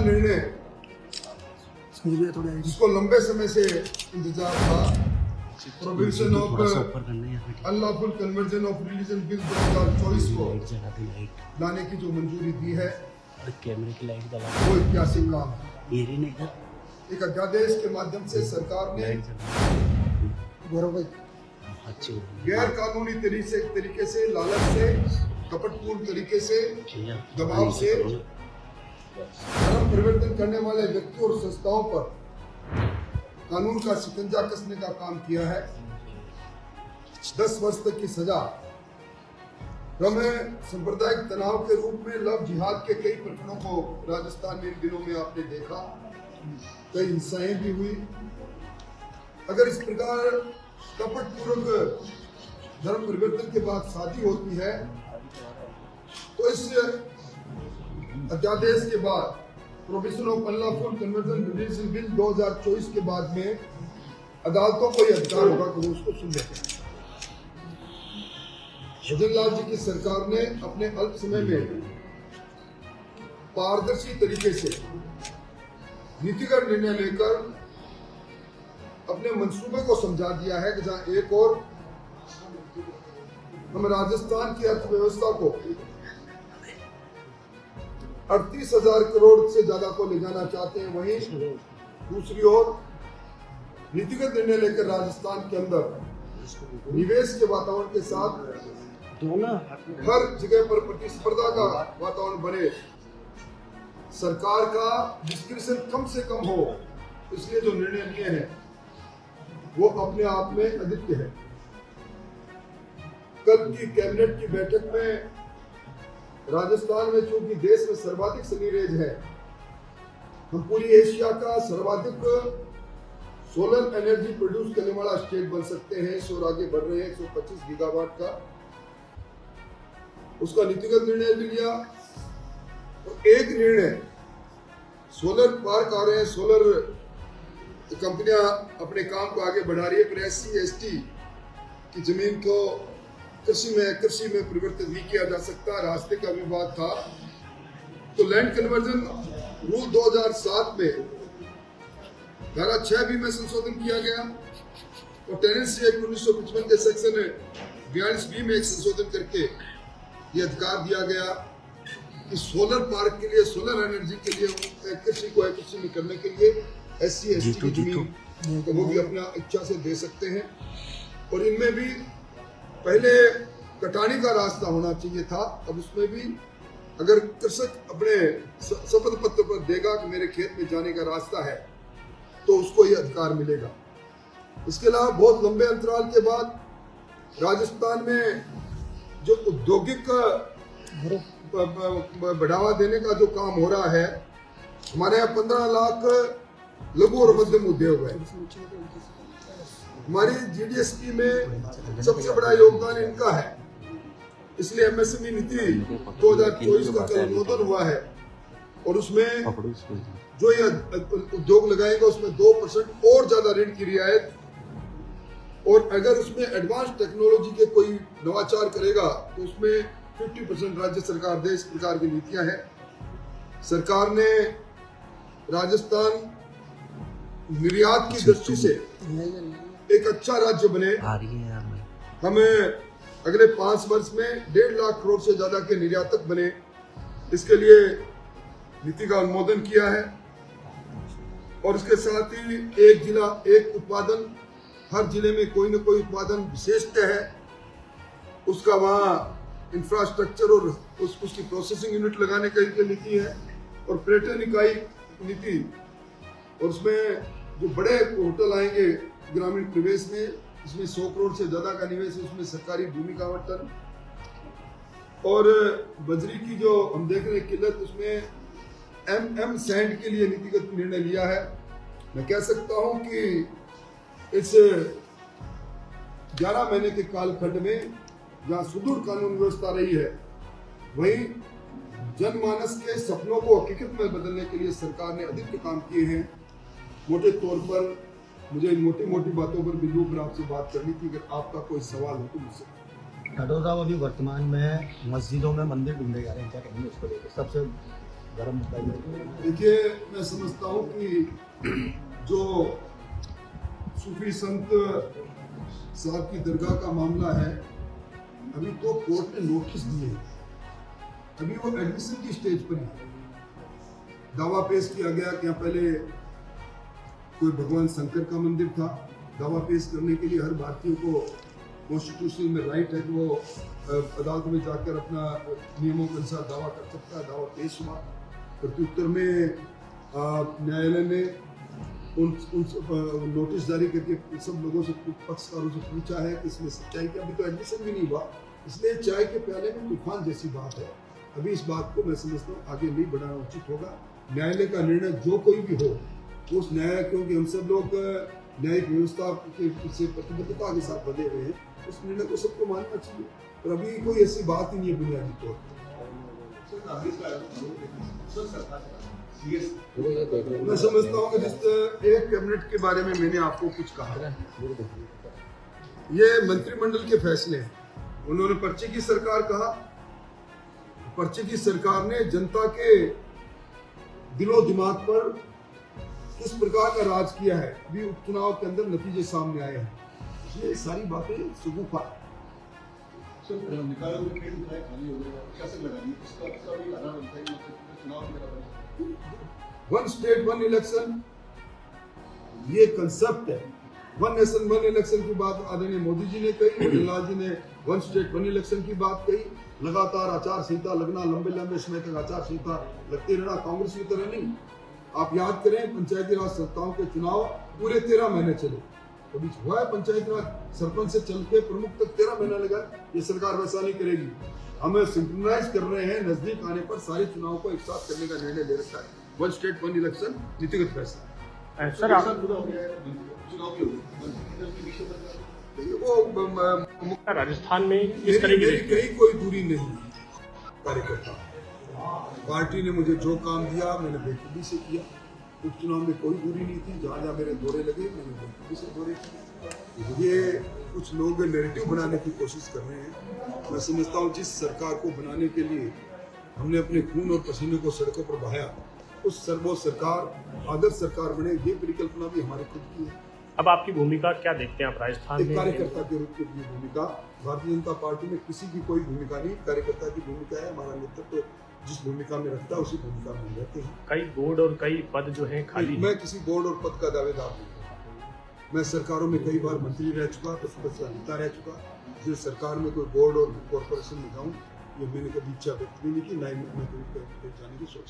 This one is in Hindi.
निर्णय जिसको लंबे समय से इंतजार था, provision of unlawful conversion of religion bill 2024 को लाने की जो मंजूरी दी है, वो ऐतिहासिक काम है। एक अध्यादेश के माध्यम से सरकार ने गैर कानूनी तरीके से, लालच से, कपटपूर्ण तरीके से, दबाव से धर्म परिवर्तन करने वाले व्यक्तियों और संस्थाओं पर कानून का शिकंजा कसने का काम किया है। 10 वर्ष तक की सजा, हमें सांप्रदायिक तनाव के रूप में लव जिहाद के कई प्रकरणों को राजस्थान में इन दिनों में आपने देखा, कई हिंसाएं भी हुई। अगर इस प्रकार कपटपूर्वक धर्म परिवर्तन के बाद शादी होती है तो इस अध्यादेश के बाद provision of unlawful conversion religion bill 2024 के बाद में अदालतों को यह अधिकार होगा कि वो उसको सुन लेते हैं। भजनलाल जी की सरकार ने अपने अल्प समय में पारदर्शी तरीके से नीतिगत निर्णय लेकर अपने मंसूबे को समझा दिया है कि जहां एक और हम राजस्थान की अर्थव्यवस्था को 38,000 करोड़ से ज्यादा को ले जाना चाहते हैं, वहीं दूसरी ओर नीतिगत निर्णय लेकर राजस्थान के अंदर निवेश के वातावरण के साथ हर जगह पर प्रतिस्पर्धा का वातावरण बने, सरकार का डिस्क्रिप्शन कम से कम हो, इसलिए जो निर्णय लिए हैं वो अपने आप में अद्वितीय है। कल की कैबिनेट की बैठक में राजस्थान में चूंकि देश में सर्वाधिक सनीरेज है, हम पूरी एशिया का सर्वाधिक सोलर एनर्जी प्रोड्यूस करने वाला स्टेट बन सकते हैं। इस ओर आगे बढ़ रहे हैं, 125 गीगावाट का उसका नीतिगत निर्णय भी लिया। और एक निर्णय, सोलर पार्क आ रहे हैं, सोलर कंपनियां अपने काम को आगे बढ़ा रही है, पर SC/ST की जमीन को कृषि में परिवर्तित नहीं किया जा सकता। रास्ते का विवाद था तो लैंड कन्वर्जन रूल 2007 में धारा 6B में संशोधन किया गया और टेनेंसी एक्ट 1955 के सेक्शन 42B में एक संशोधन करके ये अधिकार दिया गया कि सोलर पार्क के लिए, सोलर एनर्जी के लिए कृषि को कृषि में करने के लिए SC/ST की जमीन तो वो भी अपना इच्छा से दे सकते हैं। और इनमें भी पहले कटानी का रास्ता होना चाहिए था, अब उसमें भी अगर कृषक अपने शपथ पत्र पर देगा कि मेरे खेत में जाने का रास्ता है तो उसको ये अधिकार मिलेगा। इसके अलावा बहुत लंबे अंतराल के बाद राजस्थान में जो औद्योगिक बढ़ावा देने का जो काम हो रहा है, हमारे यहाँ 15 लाख लघु और मध्यम उद्योग है। हमारी GDSP में सबसे बड़ा योगदान इनका है, इसलिए MSME नीति 2024 का कल अनुमोदन हुआ है और उसमें जो ये उद्योग लगाएगा उसमें 2% और ज्यादा ऋण की रियायत, और अगर उसमें एडवांस टेक्नोलॉजी के कोई नवाचार करेगा तो उसमें 50% राज्य सरकार दे। इस प्रकार की नीतियां हैं। सरकार ने राजस्थान निर्यात की दृष्टि से एक अच्छा राज्य बने, हमें अगले 5 वर्ष में 1.5 लाख करोड़ से ज्यादा के निर्यातक बने, इसके लिए नीति का अनुमोदन किया है। और इसके साथ ही एक जिला एक उत्पादन, हर जिले में कोई न कोई उत्पादन विशिष्ट है, उसका वहाँ इंफ्रास्ट्रक्चर और उसकी प्रोसेसिंग यूनिट लगाने की नीति है। और पर्यटन इकाई नीति, और उसमें जो बड़े होटल आएंगे ग्रामीण प्रदेश में, इसमें 100 करोड़ से ज्यादा का निवेश है, उसमें सरकारी भूमि का आवंटन। और बजरी की जो हम देख रहे हैं किल्लत, उसमें MM सैंड के लिए नीतिगत निर्णय लिया है। मैं कह सकता हूं कि इस 11 महीने के कालखंड में जहां सुदूर कानून व्यवस्था रही है, वहीं जनमानस के सपनों को हकीकत में बदलने के लिए सरकार ने अधिक काम किए हैं। मोटे तौर पर मुझे इन मोटी मोटी बातों पर बिंदु पर आपसे बात करनी थी। अगर आपका कोई सवाल हो तो मुझसे। ठाकुर साहब, अभी वर्तमान में मस्जिदों में मंदिर ढूंढे जा रहे हैं, क्या कहेंगे उसको लेकर? सबसे देखिए, मैं समझता हूँ कि जो सूफी संत साहब की दरगाह का मामला है, अभी तो कोर्ट ने नोटिस दिए हैं, अभी वो एडमिशन की स्टेज पर ही है। दावा पेश किया गया कि यहाँ पहले कोई भगवान शंकर का मंदिर था। दावा पेश करने के लिए हर भारतीय को कॉन्स्टिट्यूशन में राइट है कि वो अदालत में जाकर अपना नियमों के अनुसार दावा कर सकता है। दावा पेश हुआ, प्रत्युत्तर में न्यायालय ने उन नोटिस जारी करके सब लोगों से, पक्षकारों से पूछा है कि इसमें सच्चाई क्या। अभी तो एडमिशन भी नहीं हुआ, इसलिए चाय के प्याले में तूफान जैसी बात है। अभी इस बात को मैं समझता हूँ आगे नहीं बढ़ाना उचित होगा। न्यायालय का निर्णय जो कोई भी हो, उस न्याय, क्योंकि हम सब लोग न्यायिक व्यवस्था के पीछे प्रतिबद्धता के साथ बंधे हुए हैं, उस निर्णय को सबको मानना चाहिए। पर अभी कोई ऐसी बात ही नहीं है बुनियादी तौर पर। मैं समझता हूँ कि जिस एक कैबिनेट के बारे में मैंने आपको कुछ कहा, ये मंत्रिमंडल के फैसले हैं। उन्होंने पर्चे की सरकार कहा। पर्चे की सरकार ने जनता के दिलो दिमाग पर किस प्रकार का राज किया है, अभी उपचुनाव के अंदर नतीजे सामने आए हैं। ये सारी बातें सुगुफा है। वन स्टेट वन इलेक्शन, ये कंसेप्ट है। वन नेशन वन इलेक्शन की बात आदरणीय मोदी जी ने कही, लाल जी ने वन स्टेट वन इलेक्शन की बात कही। लगातार आचार संहिता लगना, लंबे लंबे समय तक आचार संहिता लगते रहना, कांग्रेस की तरह नहीं। आप याद करें, पंचायती राज संस्थाओं के चुनाव पूरे 13 महीने चले। कभी हुआ है पंचायती राज सरपंच से चल के प्रमुख तक 13 महीना लगा? ये सरकार वैसा नहीं करेगी। हमें सिंक्रोनाइज कर रहे हैं, नजदीक आने पर सारे चुनाव को एक साथ करने का निर्णय ले रखा है। वन स्टेट वन इलेक्शन नीतिगत फैसला। सर राजस्थान में इस तरह की कहीं कोई दूरी नहीं कार्यकर्ता। पार्टी ने मुझे जो काम दिया मैंने बेखूबी से किया। उपचुनाव में कोई दूरी नहीं थी। जहाँ जहाँ मेरे दौरे लगे मैंने बेखूबी से दौरे किए। ये कुछ लोग नैरेटिव बनाने की कोशिश कर रहे हैं। मैं समझता हूँ जिस सरकार को बनाने के लिए हमने अपने खून और पसीने को सड़कों पर बहाया, उस वो सरकार आदर्श सरकार बने, ये परिकल्पना भी हमारे खुद की है। अब आपकी भूमिका क्या देखते हैं आप राजस्थान में? कार्यकर्ता के रूप में ये भूमिका भारतीय जनता पार्टी में किसी की कोई भूमिका नहीं, कार्यकर्ता की भूमिका है। हमारा नेतृत्व जिस भूमिका में रखता है उसी भूमिका में हम रहते हैं। कई बोर्ड और कई पद जो हैं खाली। मैं किसी बोर्ड और पद का दावेदार नहीं। मैं सरकारों में कई बार मंत्री रह चुका, नेता रह चुका। जिस सरकार में कोई बोर्ड और कॉर्पोरेशन में जाऊँ, ये मैंने कभी इच्छा व्यक्त नहीं की, ना ही मैं कभी जाने की सोच।